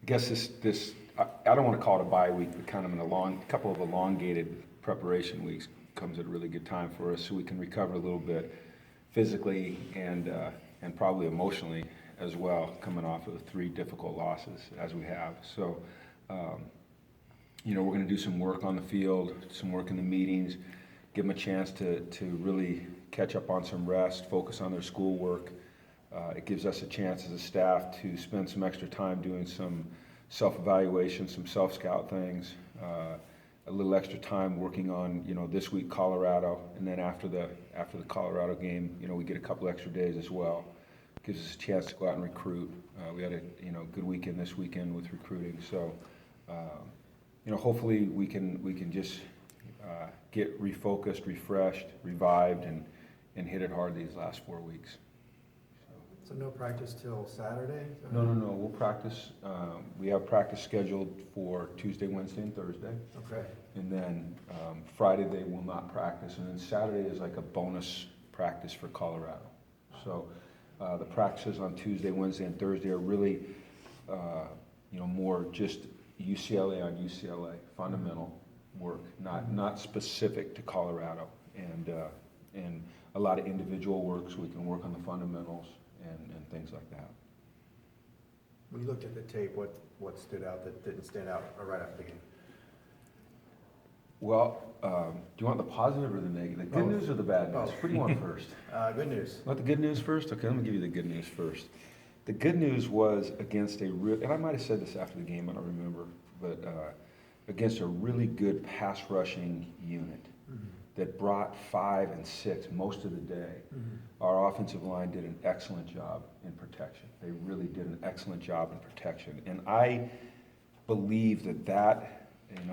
guess I don't want to call it a bye week, but kind of couple of elongated preparation weeks comes at a really good time for us, so we can recover a little bit physically and probably emotionally as well, coming off of 3 difficult losses as we have. So, we're going to do some work on the field, some work in the meetings, give them a chance to really catch up on some rest, focus on their schoolwork. It gives us a chance as a staff to spend some extra time doing some self-evaluation, some self-scout things, a little extra time working on, this week Colorado, and then after the Colorado game, we get a couple extra days as well. Gives us a chance to go out and recruit. We had a good weekend this weekend with recruiting, so hopefully we can just get refocused, refreshed, revived, and hit it hard these last 4 weeks. So no practice till Saturday? No. We'll practice. We have practice scheduled for Tuesday, Wednesday, and Thursday. Okay. And then Friday they will not practice, and then Saturday is like a bonus practice for Colorado. So the practices on Tuesday, Wednesday, and Thursday are really, more just UCLA on UCLA, fundamental work, not specific to Colorado, and a lot of individual work so we can work on the fundamentals and things like that. When you looked at the tape, what stood out that didn't stand out right after the game? Well, do you want the positive or the negative? The good news or the bad news? What do you want first? Good news. Want the good news first? Okay, let me give you the good news first. The good news was against and I might have said this after the game, I don't remember, but against a really good pass rushing unit that brought 5 and 6 most of the day. Our offensive line did an excellent job in protection. They really did an excellent job in protection. And I believe that and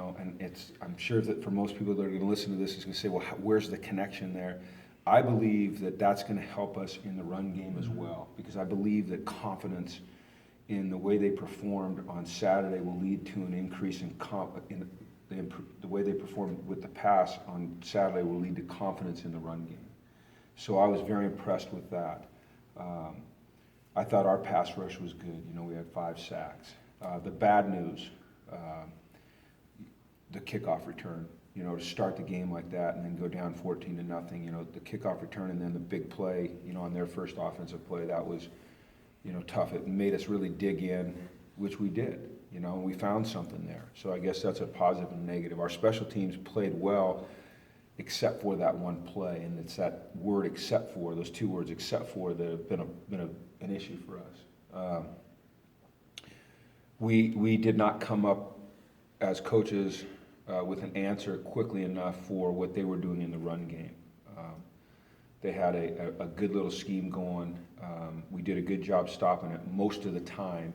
I'm sure that for most people that are going to listen to this, is going to say, well, where's the connection there? I believe that that's going to help us in the run game as well, because I believe that confidence in the way they performed on Saturday will lead to an increase in the way they performed with the pass on Saturday will lead to confidence in the run game. So I was very impressed with that. I thought our pass rush was good. We had 5 sacks. The bad news, the kickoff return, to start the game like that and then go down 14-0, the kickoff return and then the big play, on their first offensive play, that was, tough. It made us really dig in, which we did, and we found something there. So I guess that's a positive and negative. Our special teams played well, except for that one play, and it's that word "except for," those 2 words "except for," that have been an issue for us. We did not come up as coaches with an answer quickly enough for what they were doing in the run game. They had a good little scheme going. We did a good job stopping it most of the time.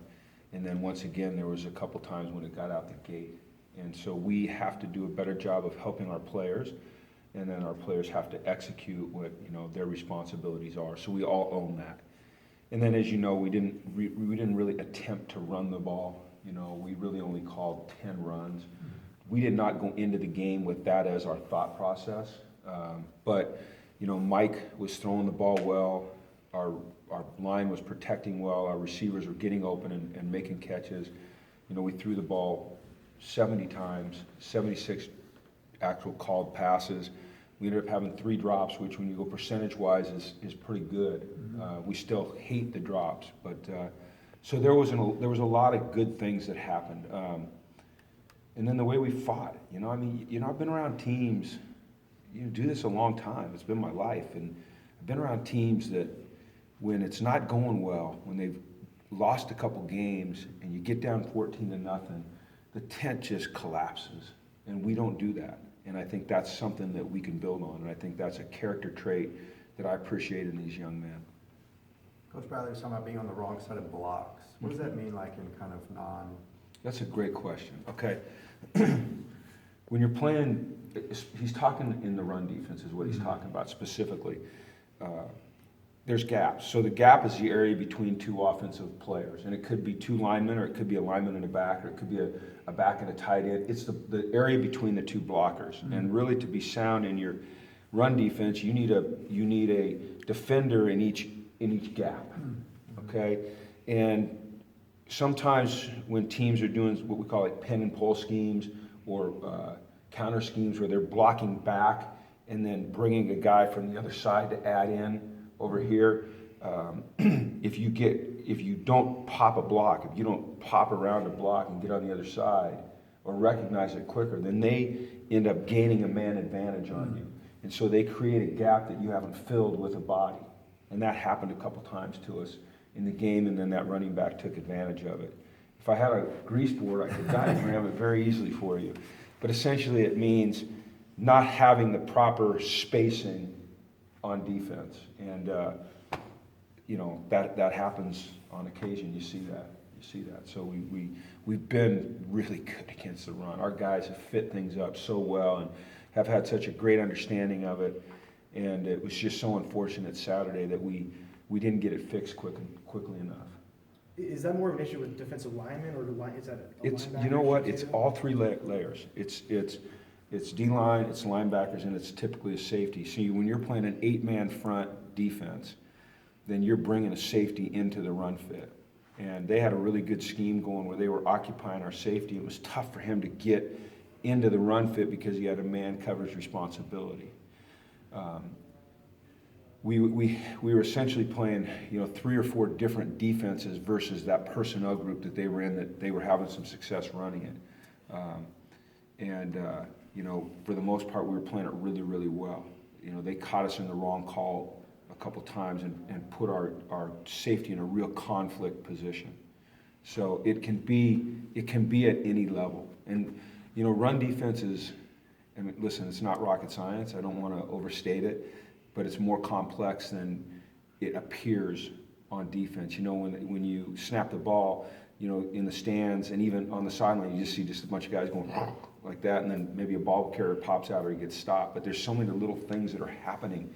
And then once again, there was a couple times when it got out the gate. And so we have to do a better job of helping our players. And then our players have to execute what their responsibilities are. So we all own that. And then, as you know, we didn't really attempt to run the ball. We really only called 10 runs. We did not go into the game with that as our thought process. But Mike was throwing the ball well. Our line was protecting well. Our receivers were getting open and making catches. We threw the ball 70 times, 76 actual called passes. We ended up having 3 drops, which when you go percentage-wise is pretty good. We still hate the drops, but so there was a lot of good things that happened. And then the way we fought, I've been around teams, do this a long time. It's been my life, and I've been around teams that when it's not going well, when they've lost a couple games, and you get down 14-0, the tent just collapses, and we don't do that. And I think that's something that we can build on, and I think that's a character trait that I appreciate in these young men. Coach Bradley was talking about being on the wrong side of blocks. What does that mean, like in kind of That's a great question. Okay. When you're playing, he's talking in the run defense is what he's talking about specifically. There's gaps. So the gap is the area between 2 offensive players. And it could be 2 linemen, or it could be a lineman and a back, or it could be a back and a tight end. It's the area between the 2 blockers. And really, to be sound in your run defense, you need a defender in each gap. Okay? And sometimes when teams are doing what we call like pin and pull schemes or counter schemes where they're blocking back and then bringing a guy from the other side to add in over here, if you don't pop a block, if you don't pop around a block and get on the other side or recognize it quicker, then they end up gaining a man advantage on you. And so they create a gap that you haven't filled with a body. And that happened a couple times to us in the game, and then that running back took advantage of it. If I had a grease board, I could diagram it very easily for you. But essentially it means not having the proper spacing on defense. And, that happens on occasion. You see that. So we've been really good against the run. Our guys have fit things up so well and have had such a great understanding of it. And it was just so unfortunate Saturday that we didn't get it fixed quickly enough. Is that more of an issue with defensive linemen, or is that a It's, linebacker you know what, issue it's too? all three layers. It's D-line, it's linebackers, and it's typically a safety. See, when you're playing an 8-man front defense, then you're bringing a safety into the run fit. And they had a really good scheme going where they were occupying our safety. It was tough for him to get into the run fit because he had a man coverage responsibility. We were essentially playing, 3 or 4 different defenses versus that personnel group that they were in, that they were having some success running it. For the most part, we were playing it really, really well. They caught us in the wrong call a couple times and put our safety in a real conflict position. So it can be at any level. And, run defense is, listen, it's not rocket science. I don't want to overstate it, but it's more complex than it appears on defense. When you snap the ball, in the stands and even on the sideline, you just see a bunch of guys going like that, and then maybe a ball carrier pops out or he gets stopped. But there's so many little things that are happening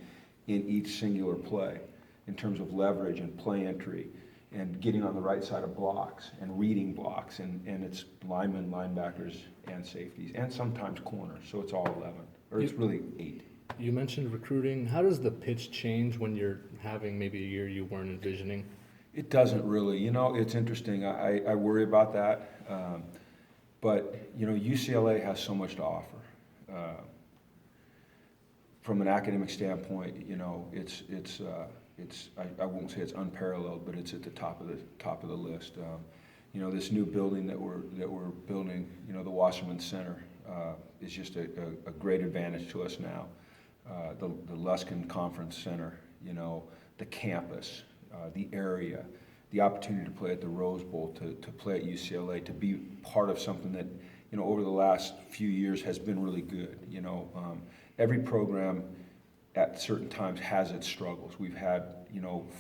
in each singular play in terms of leverage and play entry and getting on the right side of blocks and reading blocks, and it's linemen, linebackers, and safeties, and sometimes corners. So it's all 11, or it's really 8. You mentioned recruiting. How does the pitch change when you're having maybe a year you weren't envisioning? It doesn't really. It's interesting. I worry about that. But UCLA has so much to offer. From an academic standpoint, I won't say it's unparalleled, but it's at the top of the list. This new building that we're building, the Wasserman Center, is just a great advantage to us now. The Luskin Conference Center, the campus, the area, the opportunity to play at the Rose Bowl, to play at UCLA, to be part of something that, over the last few years has been really good. Every program at certain times has its struggles. We've had,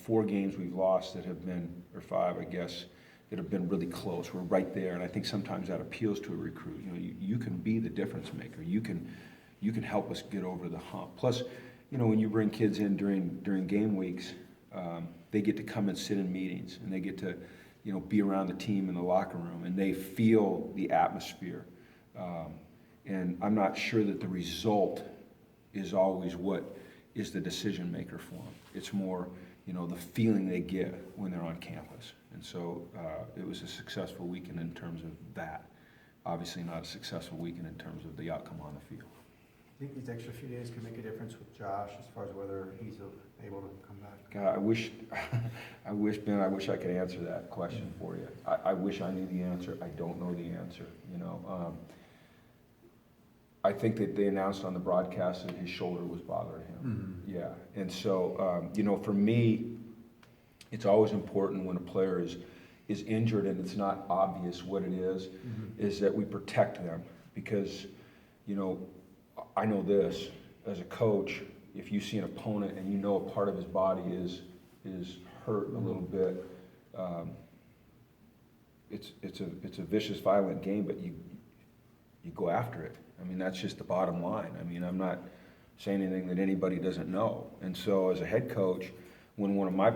4 games we've lost that have been, or 5, I guess, that have been really close. We're right there, and I think sometimes that appeals to a recruit. You can be the difference maker. You can help us get over the hump. Plus, when you bring kids in during game weeks, they get to come and sit in meetings, and they get to, be around the team in the locker room, and they feel the atmosphere. And I'm not sure that the result is always what is the decision maker for them. It's more, the feeling they get when they're on campus. And so it was a successful weekend in terms of that. Obviously not a successful weekend in terms of the outcome on the field. I think these extra few days can make a difference with Josh as far as whether he's able to come back. God, Ben, I wish I could answer that question for you. I wish I knew the answer. I don't know the answer, I think that they announced on the broadcast that his shoulder was bothering him. Mm-hmm. Yeah, and so, for me, it's always important when a player is injured and it's not obvious what it is, is that we protect them. Because, I know this, as a coach, if you see an opponent and a part of his body is hurt a little bit, it's a vicious, violent game, but you go after it. That's just the bottom line. I'm not saying anything that anybody doesn't know. And so as a head coach, when one of our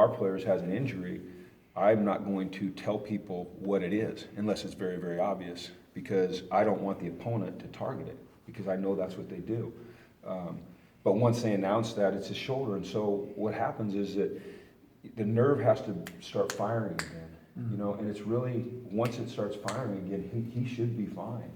players has an injury, I'm not going to tell people what it is unless it's very, very obvious, because I don't want the opponent to target it, because I know that's what they do. But once they announce that, it's his shoulder. And so what happens is that the nerve has to start firing again. You know, and it's really, once it starts firing again, he should be fine.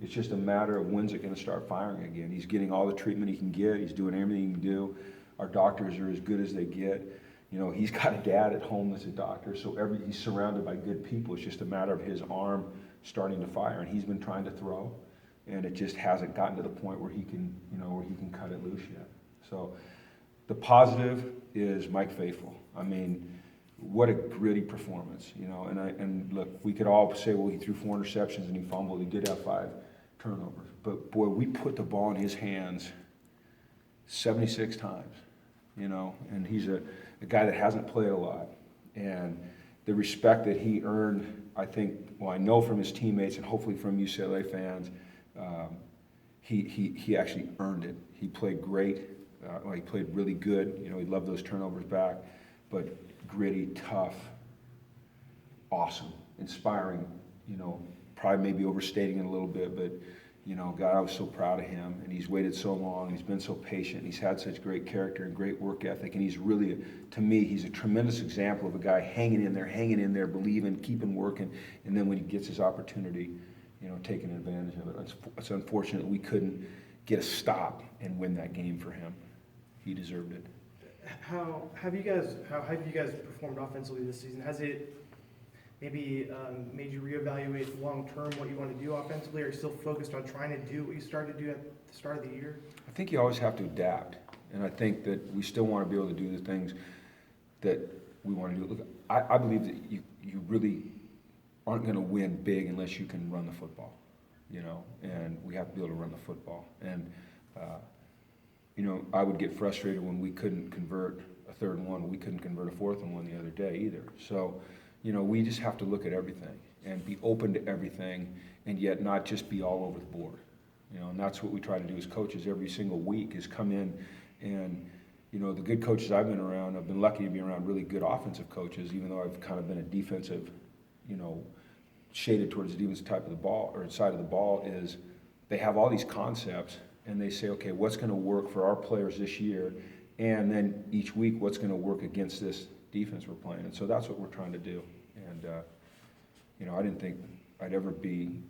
It's just a matter of when's it gonna start firing again. He's getting all the treatment he can get, he's doing everything he can do. Our doctors are as good as they get. You know, he's got a dad at home that's a doctor, so he's surrounded by good people. It's just a matter of his arm starting to fire, and he's been trying to throw, and it just hasn't gotten to the point where he can, you know, where he can cut it loose yet. So the positive is Mike Faithful. I mean, what a gritty performance, you know. And look, we could all say, well, he threw 4 interceptions and he fumbled. He did have 5 turnovers, but boy, we put the ball in his hands 76 times, you know. And he's a guy that hasn't played a lot, and the respect that he earned, I think, well, I know from his teammates and hopefully from UCLA fans, he actually earned it. He played great. He played really good. You know, he loved those turnovers back, but gritty, tough, awesome, inspiring. You know, probably maybe overstating it a little bit, but you know, God, I was so proud of him, and he's waited so long, and he's been so patient, and he's had such great character and great work ethic, and he's really, to me, he's a tremendous example of a guy hanging in there, believing, keeping working, and then when he gets his opportunity, you know, taking advantage of it. It's unfortunate we couldn't get a stop and win that game for him. He deserved it. How have you guys performed offensively this season? Has it maybe made you reevaluate long term what you want to do offensively? Or are you still focused on trying to do what you started to do at the start of the year? I think you always have to adapt, and I think that we still want to be able to do the things that we want to do. Look, I believe that you really aren't going to win big unless you can run the football, you know, and we have to be able to run the football. And you know, I would get frustrated when we couldn't convert a 3rd and 1. We couldn't convert a 4th and 1 the other day either. So, you know, we just have to look at everything and be open to everything, and yet not just be all over the board. You know, and that's what we try to do as coaches every single week, is come in and, you know, the good coaches I've been around, I've been lucky to be around really good offensive coaches, even though I've kind of been a defensive, you know, shaded towards the defensive type of the ball, or side of the ball, is they have all these concepts, and they say, okay, what's going to work for our players this year, and then each week, what's going to work against this defense we're playing. And so that's what we're trying to do. And you know, I didn't think I'd ever be,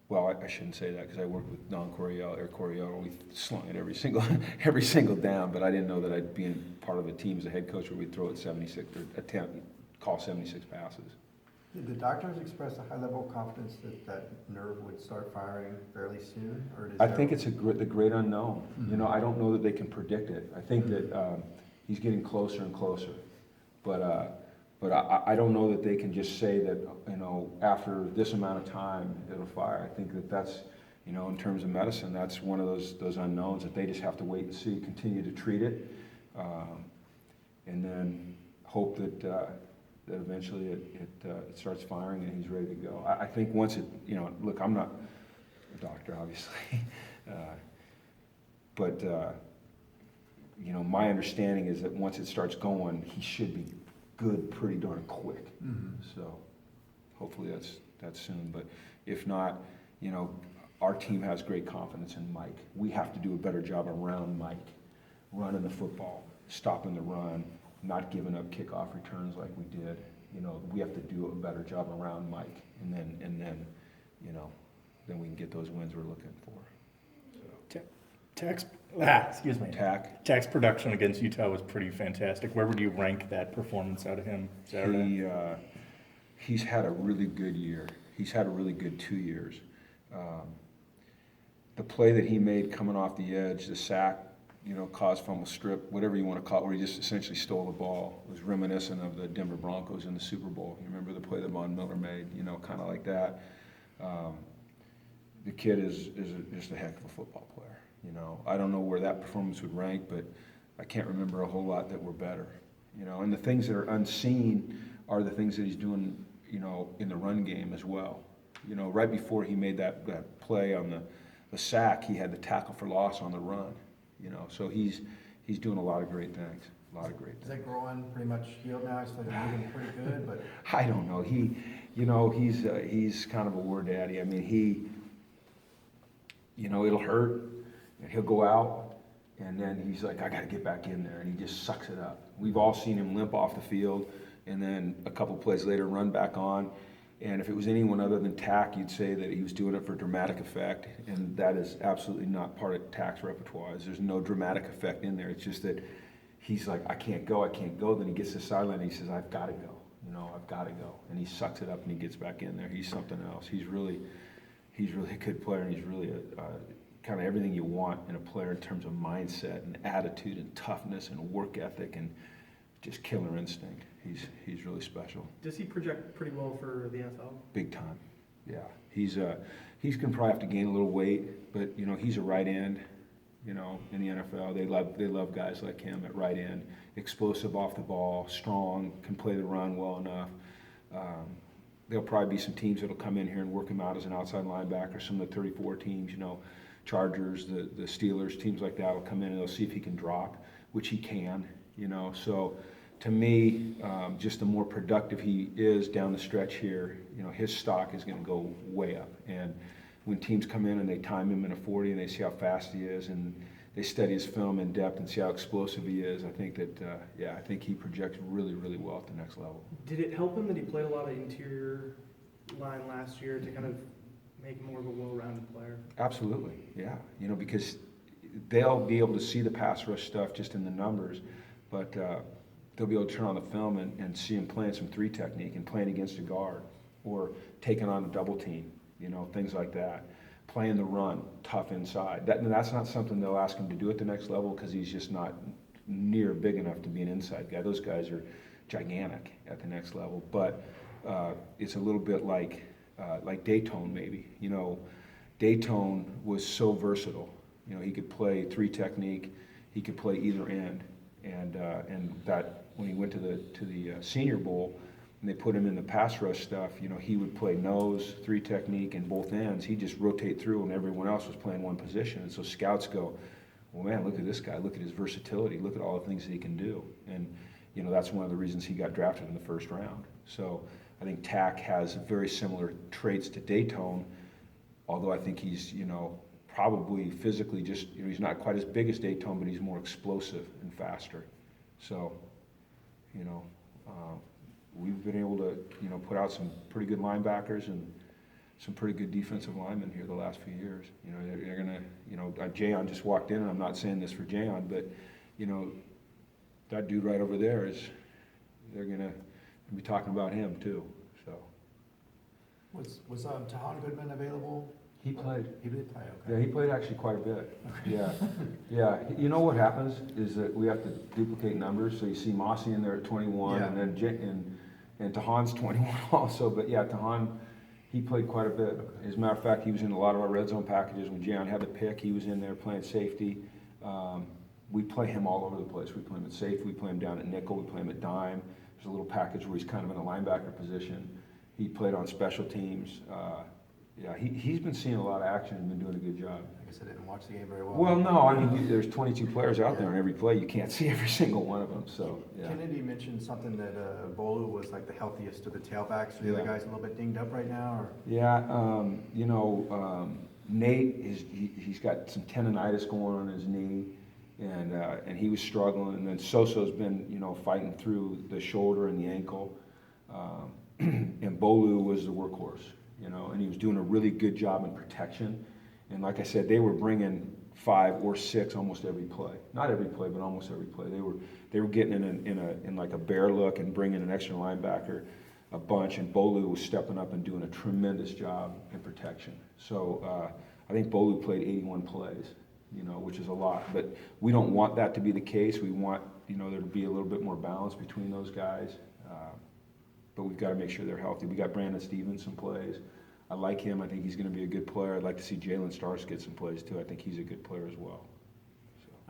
well, I shouldn't say that, because I worked with Don Coryell, Eric Coryell, and we slung it every single down, but I didn't know that I'd be in part of a team as a head coach where we'd throw it 76, or call 76 passes. Did the doctors express a high level of confidence that nerve would start firing fairly soon? Or I think it's the great unknown. You know, I don't know that they can predict it. I think that he's getting closer and closer, but I don't know that they can just say that, you know, after this amount of time it'll fire. I think that that's, you know, in terms of medicine, that's one of those unknowns that they just have to wait and see, continue to treat it, and then hope that eventually it starts firing and he's ready to go. I think once it, you know, look, I'm not a doctor, obviously, but you know, my understanding is that once it starts going, he should be good pretty darn quick. So hopefully that's soon. But if not, you know, our team has great confidence in Mike. We have to do a better job around Mike, running the football, stopping the run, not giving up kickoff returns like we did. You know, we have to do a better job around Mike, and then, you know, then we can get those wins we're looking for. Tack's production against Utah was pretty fantastic. Where would you rank that performance out of him Saturday? He's had a really good year. He's had a really good 2 years. The play that he made coming off the edge, the sack, you know, caused fumble strip, whatever you want to call it, where he just essentially stole the ball, was reminiscent of the Denver Broncos in the Super Bowl. You remember the play that Von Miller made, you know, kind of like that. The kid is just a heck of a football player. You know, I don't know where that performance would rank, but I can't remember a whole lot that were better. You know, and the things that are unseen are the things that he's doing, you know, in the run game as well. You know, right before he made that play on the sack, he had the tackle for loss on the run. You know, so he's doing a lot of great things. Is that groin pretty much healed now? He's like moving pretty good, but I don't know. He's kind of a war daddy. I mean, you know, it'll hurt, and he'll go out, and then he's like, I got to get back in there, and he just sucks it up. We've all seen him limp off the field, and then a couple plays later, run back on. And if it was anyone other than Tack, you'd say that he was doing it for dramatic effect, and that is absolutely not part of Tack's repertoire. There's no dramatic effect in there. It's just that he's like, I can't go. Then he gets to the sideline and he says, I've got to go. I've got to go. And he sucks it up and he gets back in there. He's something else. He's really a good player, and he's really kind of everything you want in a player in terms of mindset and attitude and toughness and work ethic and just killer instinct. He's really special. Does he project pretty well for the NFL? Big time. Yeah. He's gonna probably have to gain a little weight, but he's a right end, in the NFL. They love guys like him at right end, explosive off the ball, strong, can play the run well enough. There'll probably be some teams that'll come in here and work him out as an outside linebacker. Some of the 34 teams, Chargers, the Steelers, teams like that will come in and they'll see if he can drop, which he can, So to me, just the more productive he is down the stretch here, his stock is going to go way up. And when teams come in and they time him in a 40 and they see how fast he is and they study his film in depth and see how explosive he is, I think that, I think he projects really, really well at the next level. Did it help him that he played a lot of interior line last year to kind of make him more of a well-rounded player? Absolutely, yeah. Because they'll be able to see the pass rush stuff just in the numbers, but they'll be able to turn on the film and see him playing some 3 technique and playing against a guard or taking on a double team, things like that. Playing the run, tough inside. That's not something they'll ask him to do at the next level because he's just not near big enough to be an inside guy. Those guys are gigantic at the next level. But it's a little bit like Dayton maybe. Dayton was so versatile. He could play 3 technique. He could play either end. And that when he went to the Senior Bowl, and they put him in the pass rush stuff, he would play nose, 3 technique, and both ends. He'd just rotate through, and everyone else was playing one position. And so scouts go, well, man, look at this guy. Look at his versatility. Look at all the things that he can do. And, that's one of the reasons he got drafted in the first round. So I think Tack has very similar traits to Dayton, although I think he's, probably physically just, he's not quite as big as Dayton, but he's more explosive and faster. So, we've been able to, put out some pretty good linebackers and some pretty good defensive linemen here the last few years. They're gonna, Jayon just walked in, and I'm not saying this for Jayon, but, that dude right over there they're gonna be talking about him too, so. Was Tahan Goodman available? He played. He did play, okay. Yeah, he played actually quite a bit. Yeah, yeah. What happens is that we have to duplicate numbers. So you see Mossy in there at 21, Yeah. and then and Tahan's 21 also. But yeah, Tahan, he played quite a bit. As a matter of fact, he was in a lot of our red zone packages. When Jayon had the pick, he was in there playing safety. We play him all over the place. We play him at safety. We play him down at nickel. We play him at dime. There's a little package where he's kind of in a linebacker position. He played on special teams. Yeah, he's been seeing a lot of action and been doing a good job. I guess I didn't watch the game very well. Well, no, I mean, there's 22 players out there, and every play you can't see every single one of them. So, yeah. Kennedy mentioned something that Bolu was like the healthiest of the tailbacks. So the other Yeah. guy's a little bit dinged up right now, or? Yeah, Nate he's got some tendonitis going on his knee, and he was struggling. And then Soso's been fighting through the shoulder and the ankle, and Bolu was the workhorse. And he was doing a really good job in protection. And like I said, they were bringing 5 or 6 almost every play. Not every play, but almost every play. They were getting in like a bear look and bringing an extra linebacker a bunch. And Bolu was stepping up and doing a tremendous job in protection. So I think Bolu played 81 plays, which is a lot. But we don't want that to be the case. We want there to be a little bit more balance between those guys. But we've got to make sure they're healthy. We got Brandon Stevens some plays. I like him. I think he's going to be a good player. I'd like to see Jalen Starks get some plays too. I think he's a good player as well.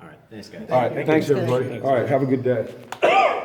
All right, thanks, guys. All right, thanks everybody. All right, have a good day.